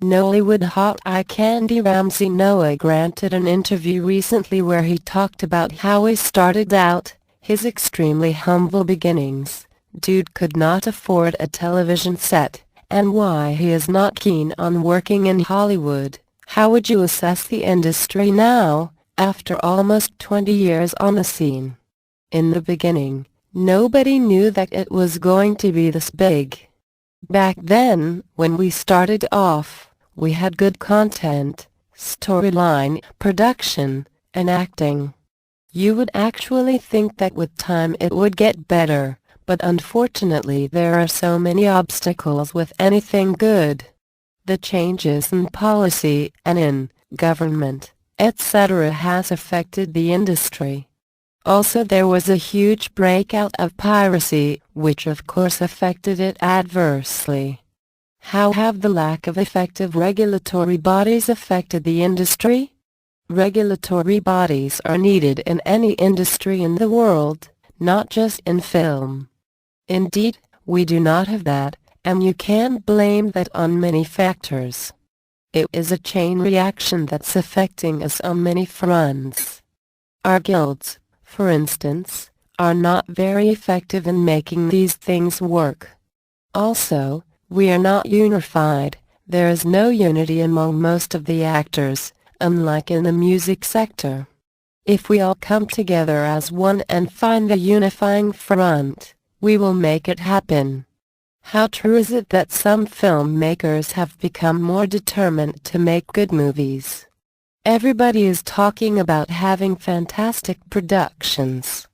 Nollywood hot eye candy Ramsey Noah granted an interview recently where he talked about how he started out, his extremely humble beginnings, dude could not afford a television set, and why he is not keen on working in Hollywood. How would you assess the industry now, after almost 20 years on the scene? In the beginning, nobody knew that it was going to be this big. Back then, when we started off, we had good content, storyline, production, and acting. You would actually think that with time it would get better, but unfortunately there are so many obstacles with anything good. The changes in policy and in government, etc. has affected the industry. Also there was a huge breakout of piracy, which of course affected it adversely. How have the lack of effective regulatory bodies affected the industry? Regulatory bodies are needed in any industry in the world, not just in film. Indeed, we do not have that, and you can't blame that on many factors. It is a chain reaction that's affecting us on many fronts. Our guilds, for instance, are not very effective in making these things work. Also, we are not unified. There is no unity among most of the actors, unlike in the music sector. If we all come together as one and find the unifying front, we will make it happen. How true is it that some filmmakers have become more determined to make good movies? Everybody is talking about having fantastic productions.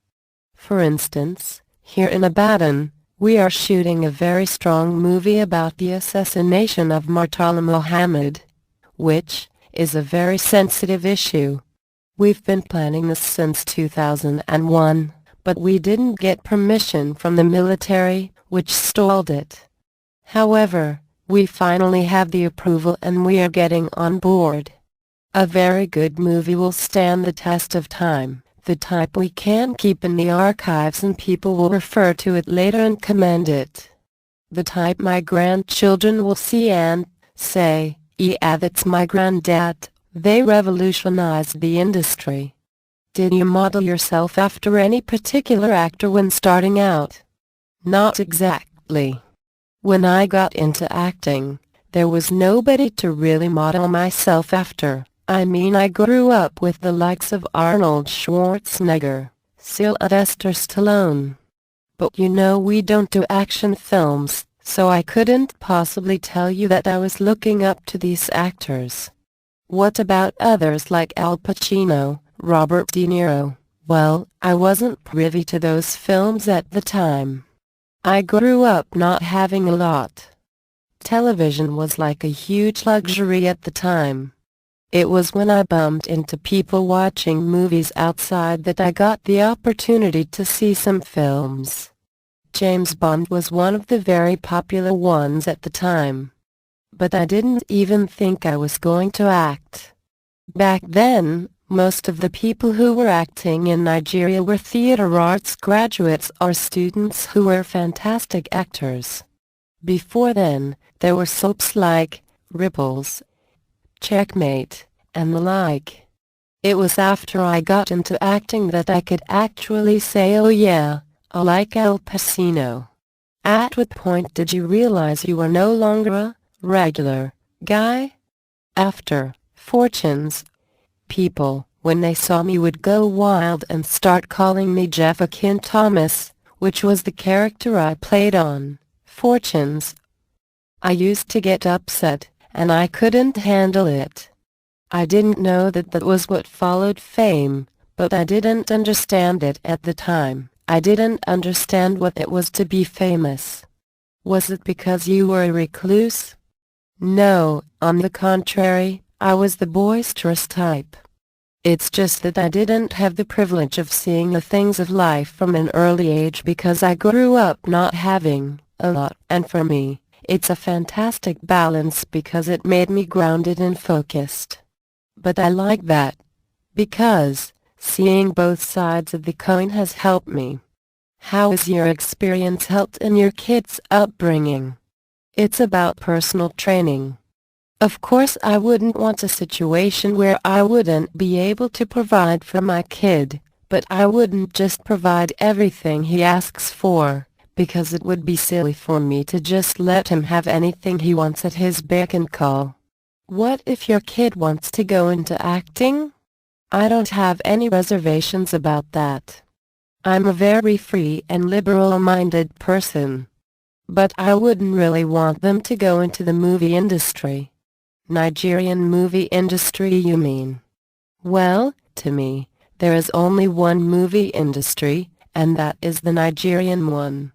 For instance, here in Ibadan, we are shooting a very strong movie about the assassination of Murtala Muhammad, which is a very sensitive issue. We've been planning this since 2001, but we didn't get permission from the military, which stalled it. However, we finally have the approval and we are getting on board. A very good movie will stand the test of time, the type we can keep in the archives and people will refer to it later and commend it. The type my grandchildren will see and say, "Yeah, that's my granddad." They revolutionized the industry. Did you model yourself after any particular actor when starting out? Not exactly. When I got into acting, there was nobody to really model myself after. I mean, I grew up with the likes of Arnold Schwarzenegger, Sylvester Stallone. But you know we don't do action films, so I couldn't possibly tell you that I was looking up to these actors. What about others like Al Pacino, Robert De Niro? Well, I wasn't privy to those films at the time. I grew up not having a lot. Television was like a huge luxury at the time. It was when I bumped into people watching movies outside that I got the opportunity to see some films. James Bond was one of the very popular ones at the time. But I didn't even think I was going to act. Back then, most of the people who were acting in Nigeria were theater arts graduates or students who were fantastic actors. Before then, there were soaps like Ripples, Checkmate, and the like. It was after I got into acting that I could actually say, oh yeah, I like Al Pacino. At what point did you realize you were no longer a regular guy? After Fortunes, people, when they saw me, would go wild and start calling me Jefferkin Thomas, which was the character I played on Fortunes. I used to get upset, and I couldn't handle it. I didn't know that that was what followed fame, but I didn't understand it at the time. I didn't understand what it was to be famous. Was it because you were a recluse? No, on the contrary, I was the boisterous type. It's just that I didn't have the privilege of seeing the things of life from an early age because I grew up not having a lot, and for me, it's a fantastic balance because it made me grounded and focused. But I like that, because seeing both sides of the coin has helped me. How has your experience helped in your kids' upbringing? It's about personal training. Of course I wouldn't want a situation where I wouldn't be able to provide for my kid, but I wouldn't just provide everything he asks for, because it would be silly for me to just let him have anything he wants at his beck and call. What if your kid wants to go into acting? I don't have any reservations about that. I'm a very free and liberal-minded person. But I wouldn't really want them to go into the movie industry. Nigerian movie industry, you mean? Well, to me, there is only one movie industry, and that is the Nigerian one.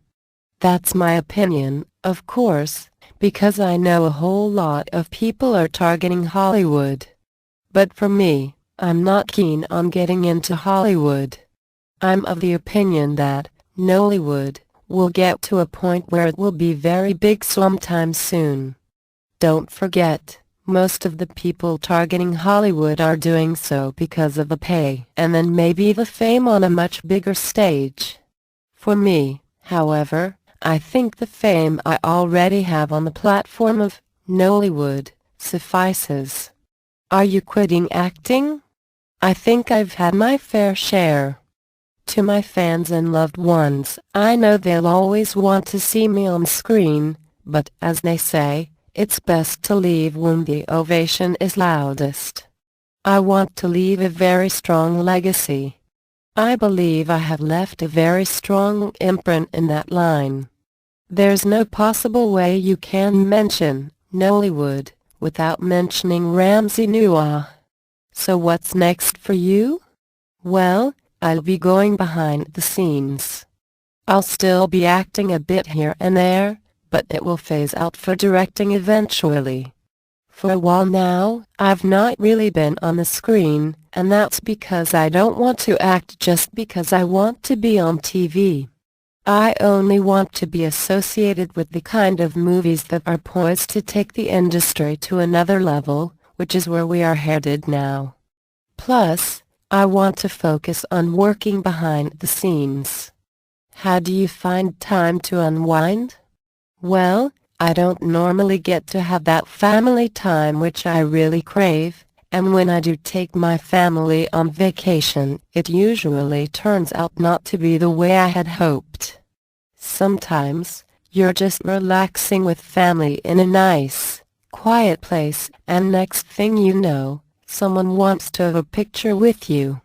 That's my opinion, of course, because I know a whole lot of people are targeting Hollywood. But for me, I'm not keen on getting into Hollywood. I'm of the opinion that Nollywood will get to a point where it will be very big sometime soon. Don't forget, most of the people targeting Hollywood are doing so because of the pay and then maybe the fame on a much bigger stage. For me, however, I think the fame I already have on the platform of Nollywood suffices. Are you quitting acting? I think I've had my fair share. To my fans and loved ones, I know they'll always want to see me on screen, but as they say, it's best to leave when the ovation is loudest. I want to leave a very strong legacy. I believe I have left a very strong imprint in that line. There's no possible way you can mention Nollywood without mentioning Ramsey Noah. So what's next for you? Well, I'll be going behind the scenes. I'll still be acting a bit here and there, but it will phase out for directing eventually. For a while now, I've not really been on the screen, and that's because I don't want to act just because I want to be on TV. I only want to be associated with the kind of movies that are poised to take the industry to another level, which is where we are headed now. Plus, I want to focus on working behind the scenes. How do you find time to unwind? Well, I don't normally get to have that family time which I really crave, and when I do take my family on vacation, it usually turns out not to be the way I had hoped. Sometimes, you're just relaxing with family in a nice, quiet place, and next thing you know, someone wants to have a picture with you.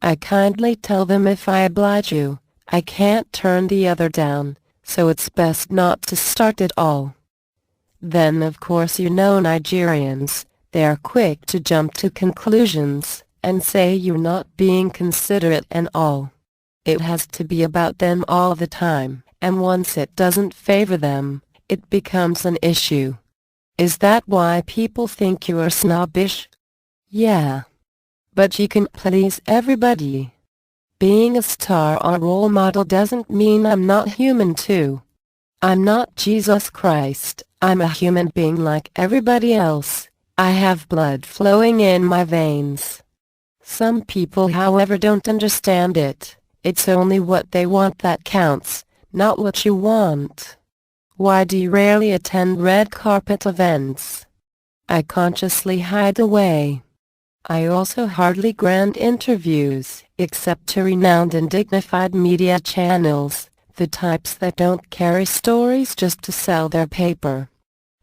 I kindly tell them if I oblige you, I can't turn the other down, so it's best not to start at all. Then of course you know Nigerians, they are quick to jump to conclusions, and say you're not being considerate and all. It has to be about them all the time, and once it doesn't favor them, it becomes an issue. Is that why people think you are snobbish? Yeah. But you can please everybody. Being a star or role model doesn't mean I'm not human too. I'm not Jesus Christ, I'm a human being like everybody else. I have blood flowing in my veins. Some people, however, don't understand it. It's only what they want that counts, not what you want. Why do you rarely attend red carpet events? I consciously hide away. I also hardly grant interviews, except to renowned and dignified media channels, the types that don't carry stories just to sell their paper.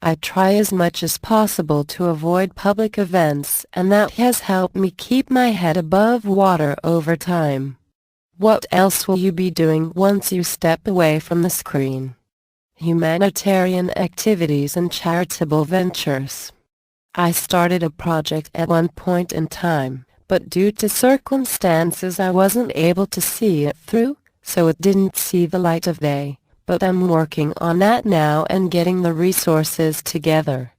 I try as much as possible to avoid public events, and that has helped me keep my head above water over time. What else will you be doing once you step away from the screen? Humanitarian activities and charitable ventures. I started a project at one point in time, but due to circumstances I wasn't able to see it through, so it didn't see the light of day, but I'm working on that now and getting the resources together.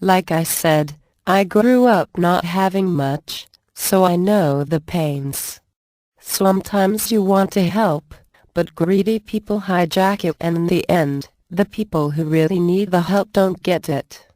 Like I said, I grew up not having much, so I know the pains. Sometimes you want to help, but greedy people hijack it, and in the end, the people who really need the help don't get it.